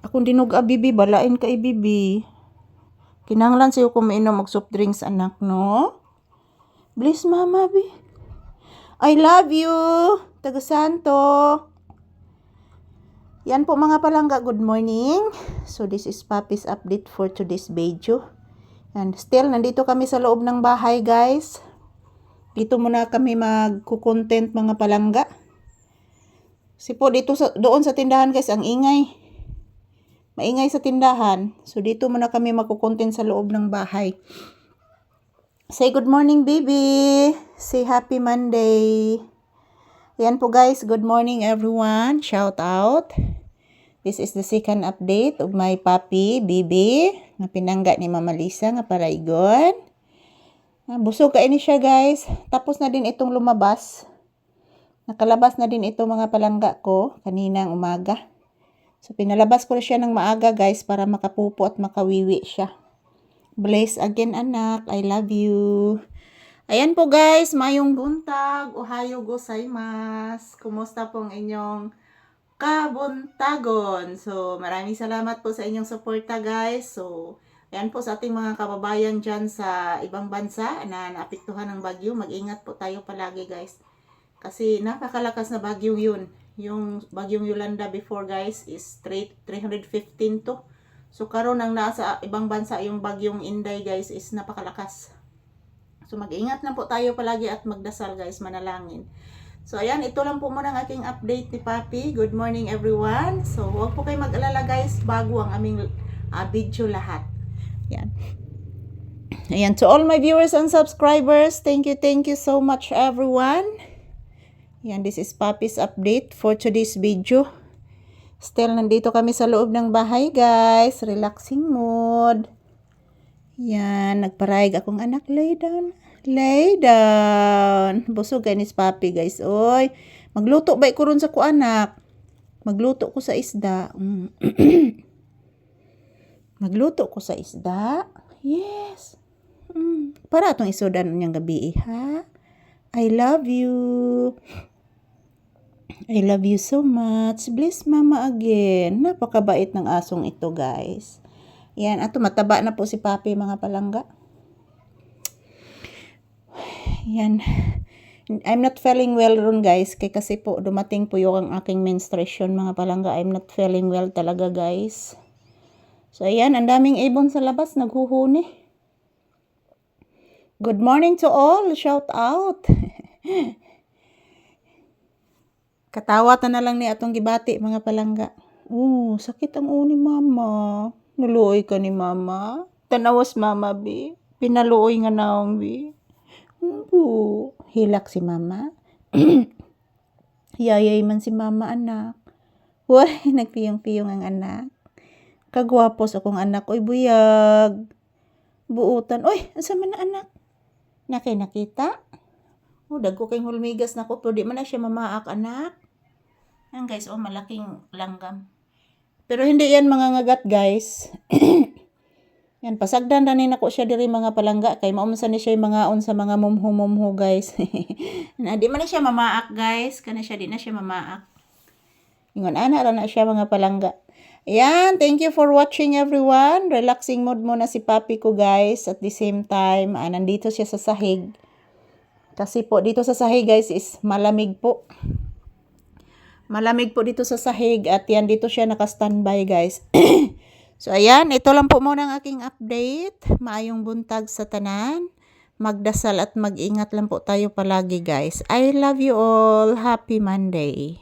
Akong dinuga bibi, balain ka ibibi. Kinahanglan sa'yo kung mainom og soft drinks anak, no? Bless mama bi. I love you. Taga Santo. Yan po mga palangga, good morning. So this is Papi's update for today's video. And still, nandito kami sa loob ng bahay guys. Dito muna kami magkukontent mga palangga. Kasi po dito doon sa tindahan guys, ang ingay. Maingay sa tindahan. So dito muna kami magkukontent sa loob ng bahay. Say good morning baby. Say happy Monday. Yan po guys, good morning everyone. Shout out. This is the second update of my puppy, Bibi. Nga pinangga ni Mama Lisa nga paraigon. Busog ka ini siya guys. Tapos na din itong lumabas. Nakalabas na din ito mga palangga ko kaninang umaga. So pinalabas ko siya ng maaga guys para makapupo at makawiwi siya. Bless again anak. I love you. Ayan po guys, mayong buntag. Ohayo gozaimasu. Kumusta pong inyong kabuntagon? So maraming salamat po sa inyong suporta guys. So ayan po sa ating mga kababayan dyan sa ibang bansa na naapektuhan ng bagyo. Mag-ingat po tayo palagi guys. Kasi napakalakas na bagyo yun. Yung bagyong Yolanda before guys is 315 to. So karon ang nasa ibang bansa yung bagyong Inday guys is napakalakas. So mag-ingat na po tayo palagi at magdasal guys, manalangin. So ayan, ito lang po muna ang aking update ni Papi. Good morning everyone. So huwag po kayo mag-alala guys, bago ang aming video lahat. Yan. Ayan, to all my viewers and subscribers, thank you so much everyone. Yan, this is Papi's update for today's video. Still, nandito kami sa loob ng bahay, guys. Relaxing mood. Yan, nagparayag akong anak. Lay down. Lay down. Busog ganis Papi, guys. Oy, magluto ba ko ron sa ko anak? Magluto ko sa isda. Magluto ko sa isda? Yes. Para atong isodan niyang gabi, ha? I love you. I love you so much. Bless mama again. Napakabait ng asong ito guys. Yan. Ato mataba na po si Papi mga palangga. Yan. I'm not feeling well ron guys. Kasi po dumating po yung aking menstruation mga palangga. I'm not feeling well talaga guys. So ayan. Ang daming ibon sa labas. Naghuhuni. Good morning to all. Shout out. Katawa na lang ni atong gibati mga palangga. Sakit ang uni mama. Naluoy ka ni mama. Tanawas mama bi. Pinaluoy nga naong bi. Hilak si mama. Yayay man si mama anak. Wah, nagpiyong-piyong ang anak. Kagwapos akong anak. Oy buyag. Buutan. Oy, asa man na anak? Nakita? Dagko kay hulmigas na ko. Pero di man na siya mamaak anak. Yan guys, malaking langgam. Pero hindi yan mga ngagat guys. Yan, pasagdan na nako siya diri mga palangga. Kay maumsa ni siya mga on sa mga mumhu guys. Na di man na siya mamaak guys. Kana siya di na siya mamaak. Ingon ana ra na siya mga palangga. Yan, thank you for watching everyone. Relaxing mode muna si Papi ko guys. At the same time, nandito siya sa sahig. Kasi po dito sa sahig guys is malamig po. Malamig po dito sa sahig at yan dito siya naka-standby guys. So ayan, ito lang po muna ang aking update. Maayong buntag sa tanan. Magdasal at mag-ingat lang po tayo palagi guys. I love you all. Happy Monday.